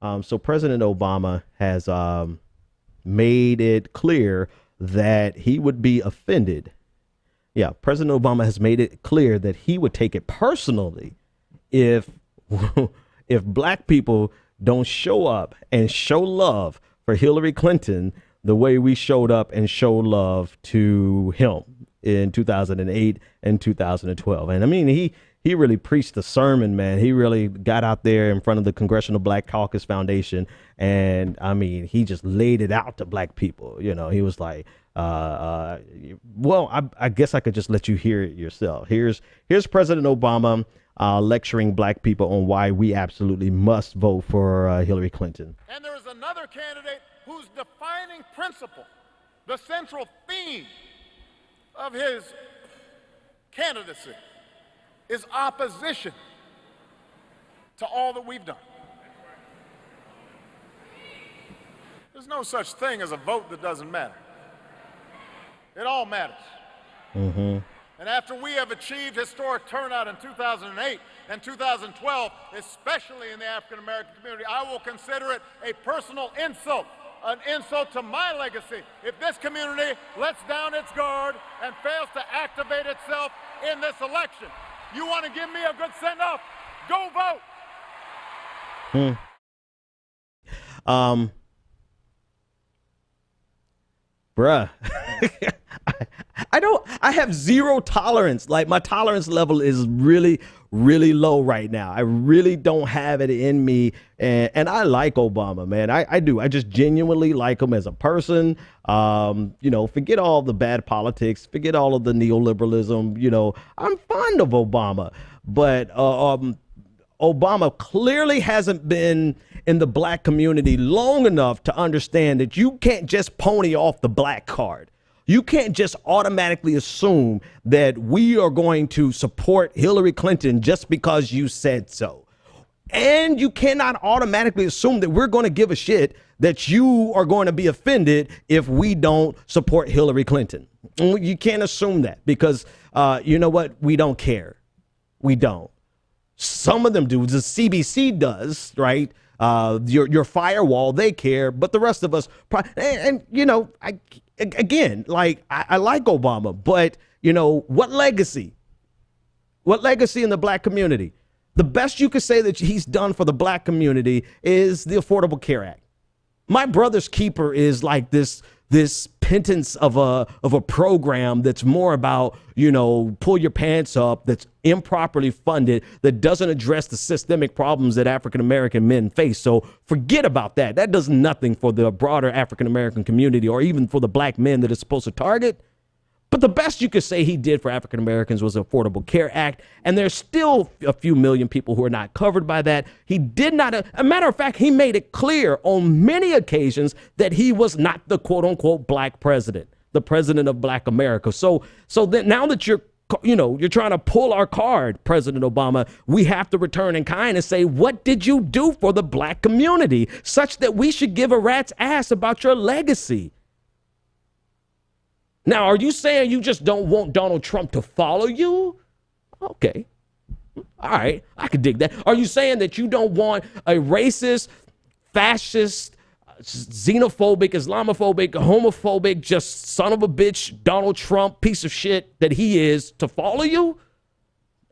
So President Obama has made it clear that he would be offended. Yeah, President Obama has made it clear that he would take it personally if if black people don't show up and show love for Hillary Clinton the way we showed up and showed love to him in 2008 and 2012. And I mean, he really preached the sermon, man. He really got out there in front of the Congressional Black Caucus Foundation. And I mean, he just laid it out to black people. You know, he was like, well, I guess I could just let you hear it yourself. Here's President Obama lecturing black people on why we absolutely must vote for Hillary Clinton. And there is another candidate whose defining principle, the central theme of his candidacy, is opposition to all that we've done. There's no such thing as a vote that doesn't matter. It all matters. Mm-hmm. And after we have achieved historic turnout in 2008 and 2012, especially in the African American community, I will consider it a personal insult, an insult to my legacy, if this community lets down its guard and fails to activate itself in this election. You want to give me a good send-off? Go vote. Bruh. I have zero tolerance. Like, my tolerance level is really, really low right now. I really don't have it in me. And I like Obama, man. I do. I just genuinely like him as a person. You know, forget all the bad politics, forget all of the neoliberalism. You know, I'm fond of Obama, but Obama clearly hasn't been in the black community long enough to understand that you can't just pony off the black card. You can't just automatically assume that we are going to support Hillary Clinton just because you said so. And you cannot automatically assume that we're going to give a shit that you are going to be offended if we don't support Hillary Clinton. You can't assume that because you know what? We don't care. We don't. Some of them do. The CBC does, right? Your firewall, they care, but the rest of us, and you know, again, like I like Obama, but you know, what legacy in the black community? The best you could say that he's done for the black community is the Affordable Care Act. My brother's keeper is like this penance of a program that's more about, you know, pull your pants up, that's improperly funded, that doesn't address the systemic problems that African-American men face. So forget about that. That does nothing for the broader African-American community or even for the black men that it's supposed to target. But the best you could say he did for African Americans was the Affordable Care Act. And there's still a few million people who are not covered by that. He did not. A matter of fact, he made it clear on many occasions that he was not the quote unquote black president, the president of black America. So then now that you're trying to pull our card, President Obama, we have to return in kind and say, what did you do for the black community such that we should give a rat's ass about your legacy? Now, are you saying you just don't want Donald Trump to follow you? Okay. All right. I could dig that. Are you saying that you don't want a racist, fascist, xenophobic, Islamophobic, homophobic, just son of a bitch, Donald Trump, piece of shit that he is to follow you?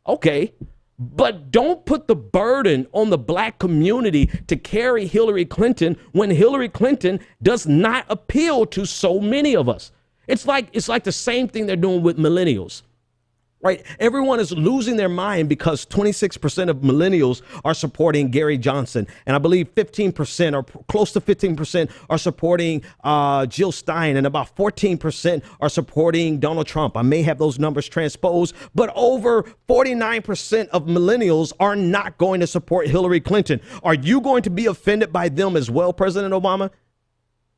Okay. But don't put the burden on the black community to carry Hillary Clinton when Hillary Clinton does not appeal to so many of us. It's like the same thing they're doing with millennials, right? Everyone is losing their mind because 26% of millennials are supporting Gary Johnson. And I believe 15% or close to 15% are supporting Jill Stein, and about 14% are supporting Donald Trump. I may have those numbers transposed, but over 49% of millennials are not going to support Hillary Clinton. Are you going to be offended by them as well, President Obama?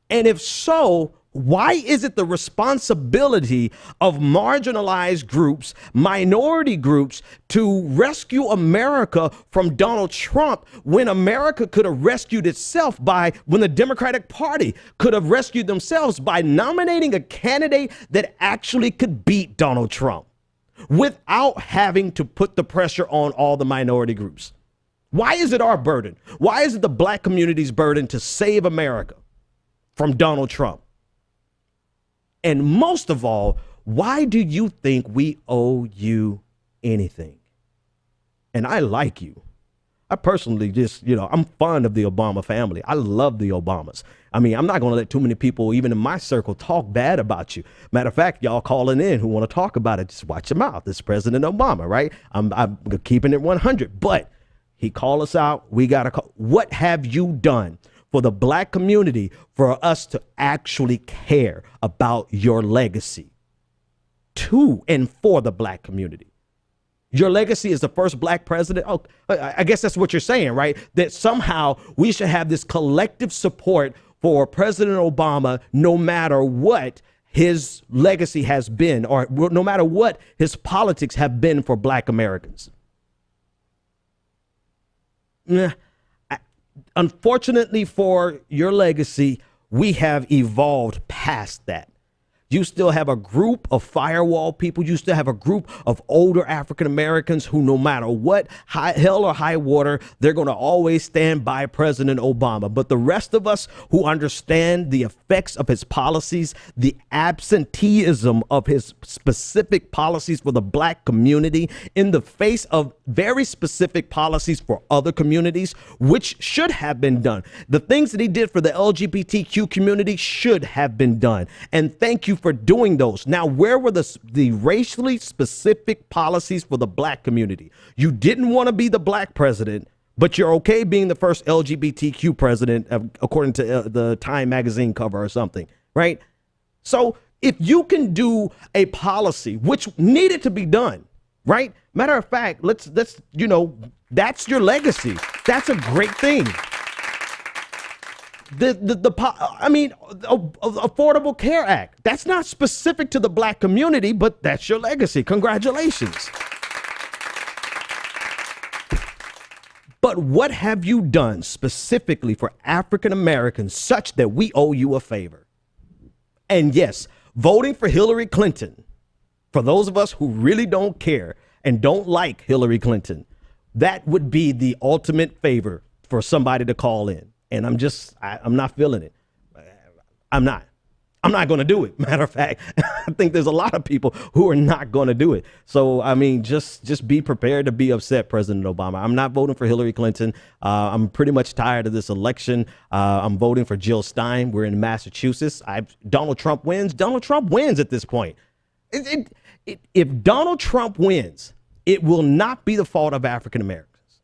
And if so, why is it the responsibility of marginalized groups, minority groups, to rescue America from Donald Trump when America could have rescued itself when the Democratic Party could have rescued themselves by nominating a candidate that actually could beat Donald Trump without having to put the pressure on all the minority groups? Why is it our burden? Why is it the black community's burden to save America from Donald Trump? And most of all, why do you think we owe you anything? And I like you. I personally just, I'm fond of the Obama family. I love the Obamas. I mean, I'm not going to let too many people, even in my circle, talk bad about you. Matter of fact, y'all calling in who want to talk about it, just watch your mouth. It's President Obama, right? I'm keeping it 100. But he called us out. We got to call. What have you done for the black community for us to actually care about your legacy to and for the black community? Your legacy is the first black president. Oh, I guess that's what you're saying, right? That somehow we should have this collective support for President Obama, no matter what his legacy has been, or no matter what his politics have been for black Americans. Unfortunately for your legacy, we have evolved past that. You still have a group of firewall people. You still have a group of older African Americans who, no matter what, hell or high water, they're going to always stand by President Obama. But the rest of us who understand the effects of his policies, the absenteeism of his specific policies for the black community in the face of very specific policies for other communities, which should have been done. The things that he did for the LGBTQ community should have been done. And thank you for doing those. Now, where were the racially specific policies for the black community? You didn't want to be the black president, but you're okay being the first LGBTQ president, according to the Time magazine cover or something, right? So if you can do a policy which needed to be done, right? Matter of fact, let's that's your legacy. That's a great thing. Affordable Care Act. That's not specific to the black community, but that's your legacy. Congratulations. But what have you done specifically for African Americans such that we owe you a favor? And yes, voting for Hillary Clinton, for those of us who really don't care and don't like Hillary Clinton, that would be the ultimate favor for somebody to call in. And I'm not feeling it. I'm not going to do it. Matter of fact, I think there's a lot of people who are not going to do it. So, I mean, just be prepared to be upset, President Obama. I'm not voting for Hillary Clinton. I'm pretty much tired of this election. I'm voting for Jill Stein. We're in Massachusetts. Donald Trump wins. Donald Trump wins at this point. If Donald Trump wins, it will not be the fault of African Americans.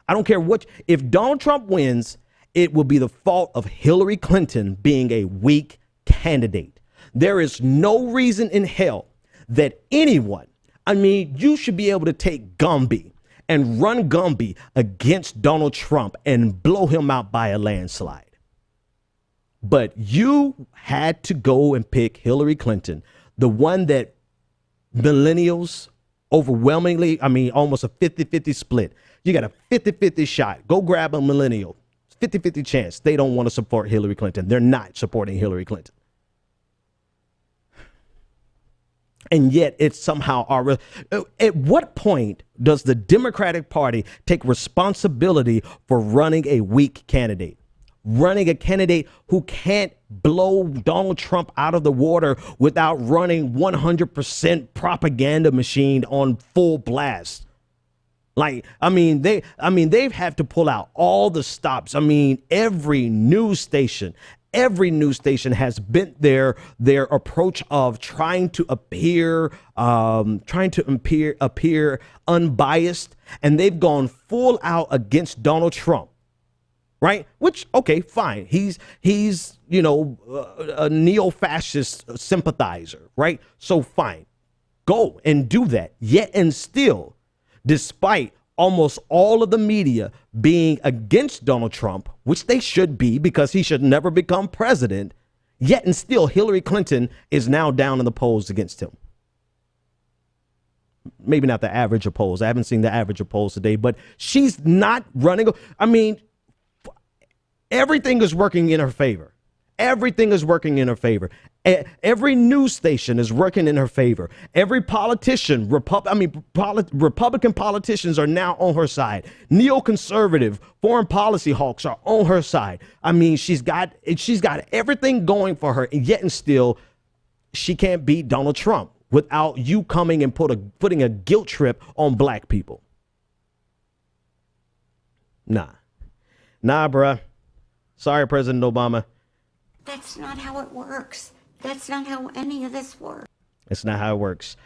I don't care what. If Donald Trump wins, it will be the fault of Hillary Clinton being a weak candidate. There is no reason in hell that anyone, you should be able to take Gumby and run Gumby against Donald Trump and blow him out by a landslide. But you had to go and pick Hillary Clinton, the one that millennials overwhelmingly, almost a 50-50 split. You got a 50-50 shot. Go grab a millennial. 50-50 chance they don't want to support Hillary Clinton. They're not supporting Hillary Clinton. And yet it's somehow at what point does the Democratic Party take responsibility for running a weak candidate? Running a candidate who can't blow Donald Trump out of the water without running 100% propaganda machine on full blast. They've had to pull out all the stops. Every news station has bent their approach of trying to appear unbiased, and they've gone full out against Donald Trump. Right. Which, OK, fine. He's a neo-fascist sympathizer. Right. So fine. Go and do that. Yet and still, despite almost all of the media being against Donald Trump, which they should be because he should never become president, yet and still Hillary Clinton is now down in the polls against him. Maybe not the average of polls. I haven't seen the average of polls today, but she's not running. Everything is working in her favor. Everything is working in her favor. Every news station is working in her favor. Every politician, Republican politicians are now on her side. Neoconservative foreign policy hawks are on her side. I mean, she's got everything going for her, and yet and still, she can't beat Donald Trump without you coming and putting a guilt trip on black people. Nah, bruh. Sorry, President Obama. That's not how it works. That's not how any of this works. It's not how it works.